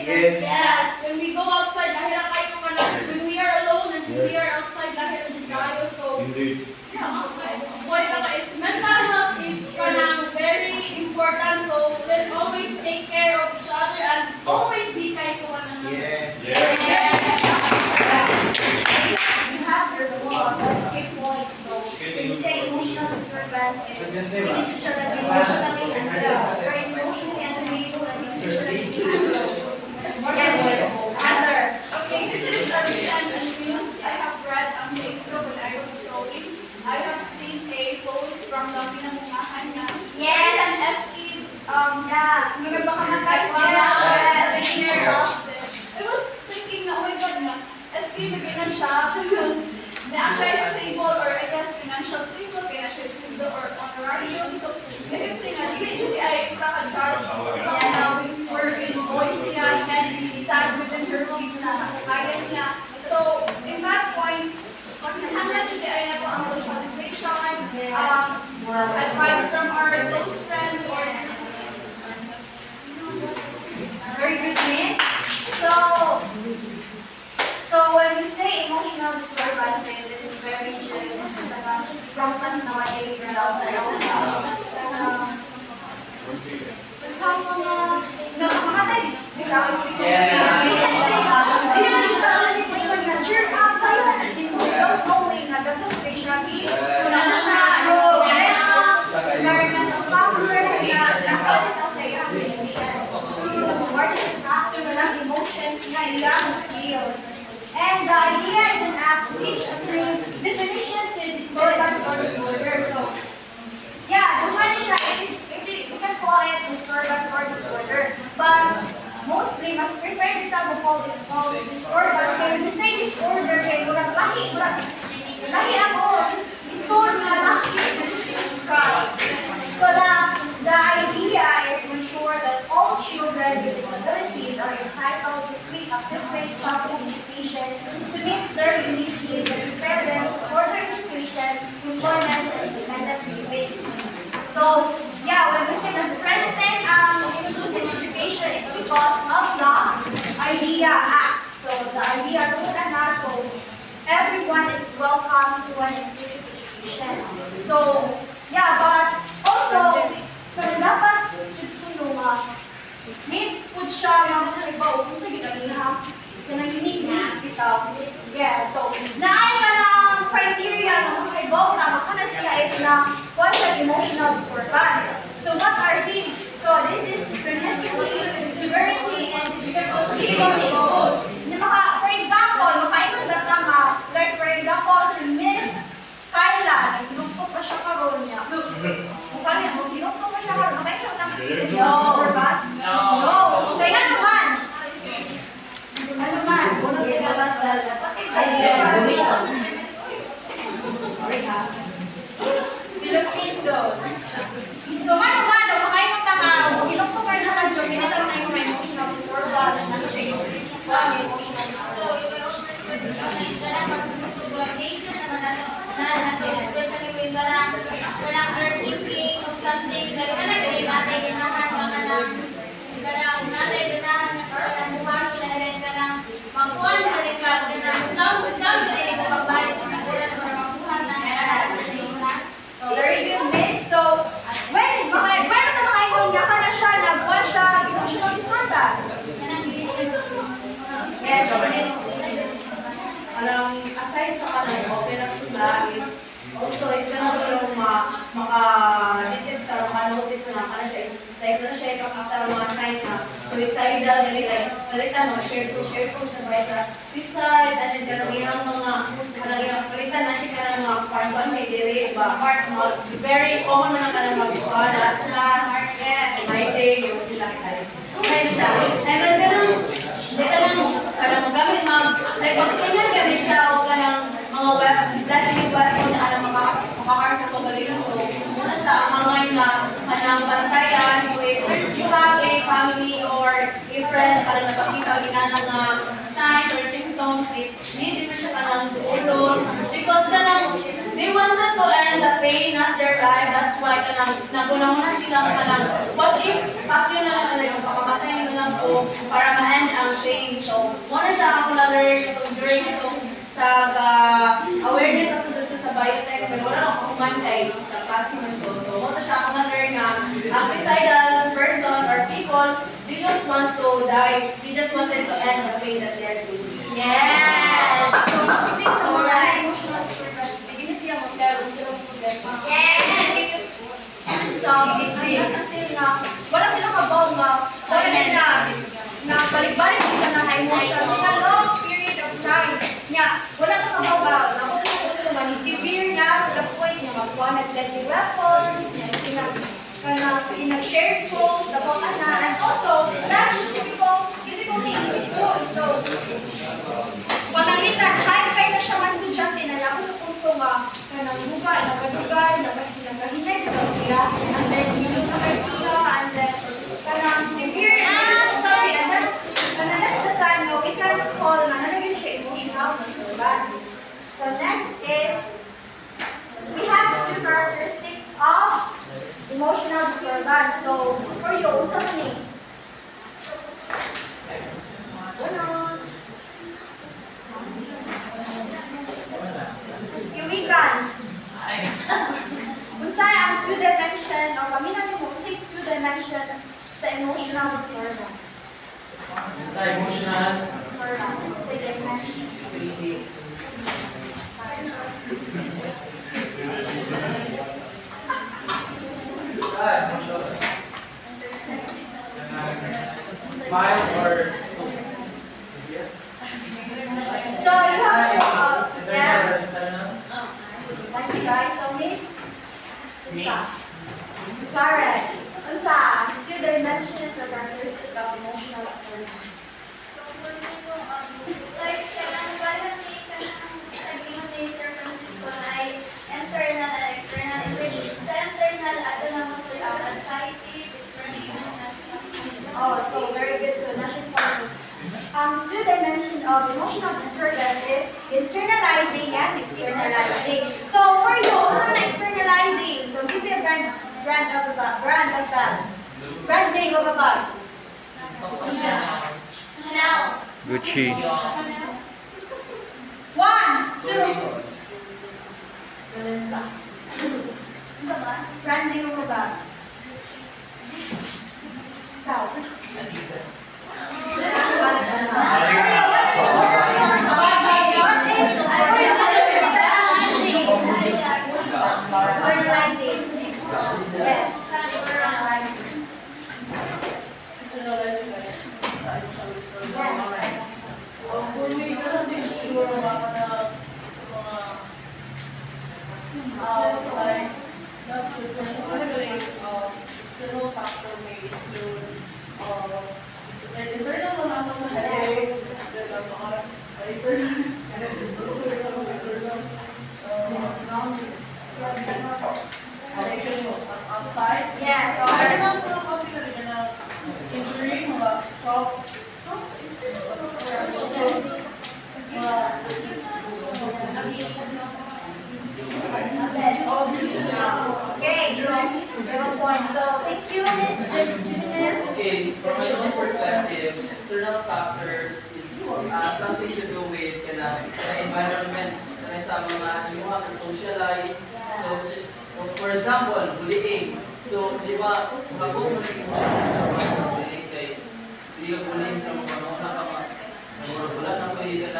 Yes. Yes. When we go outside, dahil kayo when we are alone and we are outside, dahil tayo. So, yeah, boy, is mental health is very important. So, let's always take care of each other and always be kind to one another. Yes. Yes. You have your key points. So, when you say emotional disturbance, we need to show that emotionally and very emotionally and stable and emotionally stable. Okay, this is a recent news I have read on Facebook when I was scrolling. I have seen a post from the pinamungahan niya. Yes, and SE, nagpakamatay siya. I was thinking na, oh my God, SE, magiging siya. Na siya is stable or I guess financial stable, kaya siya is stable or honorarium. So, I can say nga, usually I kakadjudge. So, somehow, we're enjoying siya and stand within her feet na kaya niya. So, in that point, hanggang today ay na po ang socialization, advice from our close friends or very good, miss. So when we say emotional disturbances, it is very just rampant nowadays without the and the idea is an application through definition to disturbance or disorder. So, yeah, we can call it disturbance or disorder, but mostly, mas prepared kita call disturbance. Kaya when you say disorder, kaya lahi ako, disorder, so the idea is to ensure that all children with disabilities are entitled to free appropriate public education to meet their unique needs and prepare them for their education, employment, and independent living. So, yeah, when we say the strengthen inclusive education, it's because of the IDEA Act. So, the IDEA rule and so everyone is welcome to an inclusive education. So, yeah, but also, dapat need po siya yung halimbawa kung sa ginagawa na unique needs bitaw. Yeah, so naay ka ng criteria ng halimbawa na makana siya is na what's an emotional disturbance. So what are these? So this is chronicity, severity, and difficulty. For example, makaingon na tama, like for example, si Miss Kyla, nagdugtog pa siya karoon niya. Mukha niya, magdugtog pa siya karoon. Makaingon na disturbance? No. Kaya naman. Ano naman? Unang pinabandal. Filipinos. So, ano, makaingon na ka, magdugtog pa siya karoon. Pinatang na yung emotional disturbance. Ano siya yung emotional disturbance? So, yung emotional disturbance is nature naman especially when walang thinking of something like natin ginahan kanang natin ginahan kanang buhangin na rin kanang magkuhan na rin ka kanang some din ko magbayad sa oras para magkuhan na sa oras. So very good, miss. So when na makaingon nga ka na siya nagkuhan siya emotional disorder. Yes, miss. Aside sa kanang okay na sila, also is kanang yung maka-detect ka, maka-notice na kanang siya is like na siya ikakakta mga signs na suicidal, like palitan mga share ko sabay sa suicide, and then kanang iyang mga palitan na siya kanang mga part 1 may diri ba? Very common na kanang mag-part, last, my day, yung pinaka-size. And then kanang magamit like pag-tingnan ka rin siya o kanang mga weapon na alam maka-hard sa pagalingan. So, muna siya ang hangay na kanang bantayan. So, if you have a family or a friend na parang napakita ginanang signs or symptoms, need rin siya kanang tuulong. Because kanang, they wanted to end pain, not their life. That's why naguna-una silang what if tatlo na lang yung pakamatay na lang po para ma-end ang shame. So, muna siya ako na-learn itong during itong awareness ako dito sa biotech, pero wala akong kumantay ng classmate ko. So, muna siya ako na-learn nga, ang suicidal person or people, they don't want to die. They just wanted to end the pain that they're doing. Yes! So, speak sa mga emotional disturbance, hindi na siya magkaroon silang problema. Yes! So, wala silang kabaw nga, na balik-balik sila na emotion in a long period of time. Nga, wala na kabaw ba? Naman severe nga, to the point nga magkuha ng deadly weapons, nag-share tools, about and also, that's typical things. So, panalitan, high na siya mga estudyante na labos sa punto nga nagdugay, nagkahinay daw siya, and then nagdugay sila, and then kanang severe emotionally, and that's the time na we can call na nalagyan siya emotional disturbance. So next is, we have two characteristics of emotional disturbance. So, for you, unsa man ni? Iwikan. Unsay ang two dimension o paminan mo unsay two dimension sa emotional disturbance? Sa emotional Disturbance. Say dimension. mild or So you have yeah. Nice guys. So Miss Clarence. Unsa two dimensions or characteristics of emotional disturbance? So, for me, like, kailangan parang may agreement na yung circumstances ko na ay internal and external, in which sa internal, ato na mo sa anxiety, depression, and something. Oh, so very good. So national point. Two dimension of emotional disturbance is internalizing and externalizing. So for you, what's on externalizing? So give me a brand name of a bag. Chanel. Gucci. 1, 2. Brand name of a bag. Ikaw. Adidas. Externalizing. Yes. External factor may include internal naman ako sa headache, outside. Yeah, so Kaya na po ng konti na rin na injury, mga okay, so 0 points. So thank you, Miss Judith. Okay, from my own perspective, external factors is something to do with the environment sa mga imuha ka socialize. So, for example, bullying. So, di ba, kapag mo na emotional sa bullying kay hindi ka bullying sa mga mga wala na ko yung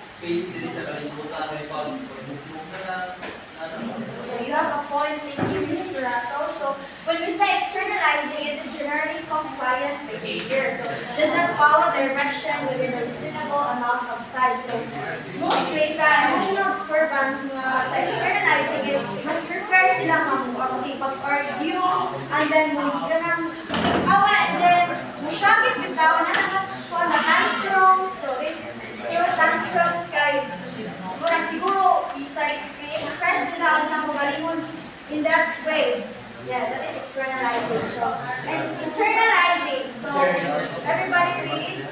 space din sa kalimutan may pag-book na So you have a point. Thank you, Miss Rato. So when we say externalizing, it is generally compliant behavior. So does not follow direction within a reasonable amount of time. So mostly sa emotional disturbance nga sa externalizing is mas prepare sila mag-argue and then ka ng awa and then musyagit bitaw na na tantrums. So yung tantrums kay murag siguro sa express nila ang magalingon in that way. Yeah, that is externalizing. So, and internalizing. So, everybody read.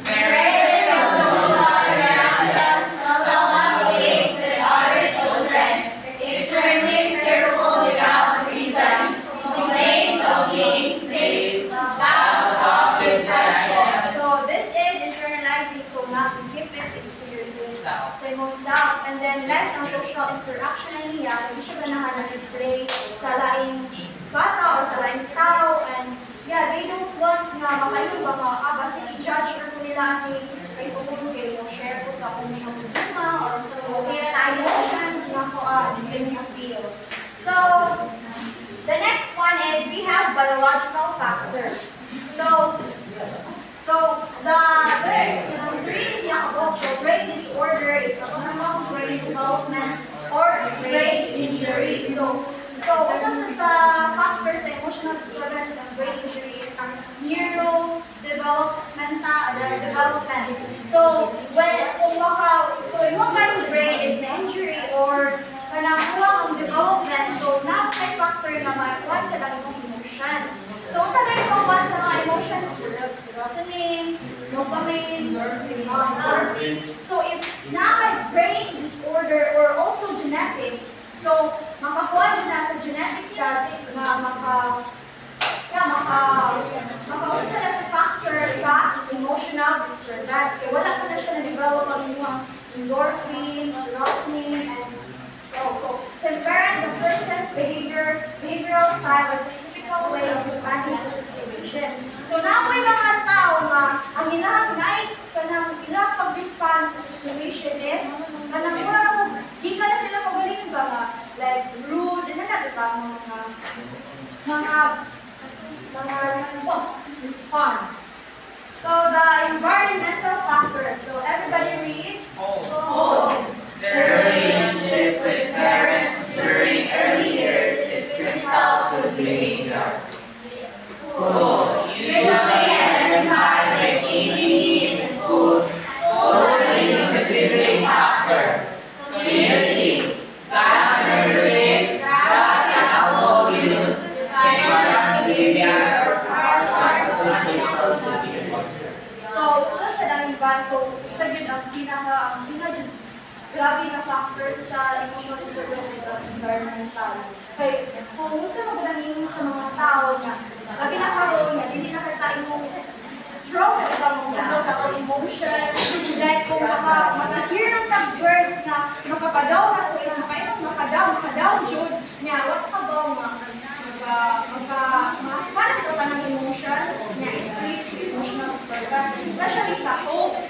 Great emotional reactions along with other children. Extremely careful social interaction na niya, hindi siya ganahan na i-play sa laing bata or sa laing tao, and yeah, they don't want nga makayo ba nga, basta i-judge or kung nila ni kay Pupulong kayo, share ko sa kung may problema or sa emotions na ko hindi niya feel. So, the next one is we have biological factors. So the three is yakabok. So brain disorder is abnormal brain development or brain injury. So isa sa factors sa emotional disturbance ng brain injury is ang development. So yung kind of brain is na injury or kanakuha ang development, so napakay factor na maiwan sa lang yung emotions. So sa lang yung sa mga emotions, serotonin, dopamine, endorphin. So if napakay brain disorder or also genetics, so makakuha din na sa genetics natin na makausa sila sa factor sa emotional disturbance. Kaya wala pa na siya na-develop ang inyong endorphin, serotonin, and so parents a person's behavioral style or typical way of responding to the situation. So na may mga tao nga ang ilang pag-respond sa situation is kanang mura di ka na sila magaling ba nga like rude na nakita mga respond. So the environmental factors. So everybody read. Their relationship with parents during early years is critical to behavior. School, usually an environment in school, totally a contributing factor. Community, bad membership, drug and alcohol use, violent behavior, So, sa daming ba, so, isa yun ang grabe na factors sa emotional disturbance is environmental. Kaya, kung isa magdangin sa mga tao niya, grabe na karoon niya, hindi nakita yung strong na ibang mga sa emotion. Like, kung maka-hear ng tag-words na makapadaw na ko is makadaw, Jude, niya, what ka ba nga? Paano ito pa ng emotions na increase emotional disturbance, especially sa home.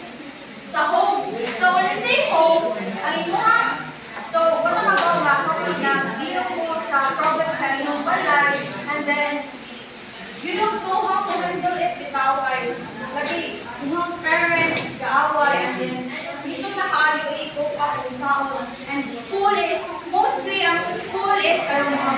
So when you say home, ang imuha, so wala ka ba kapag nagdiro mo sa problem sa inyong balay, and then you don't know how to handle it bitaw kay lagi inyong parents kaaway, and then isang nakaayo i-cope up kung saan, and school is mostly ang school is mga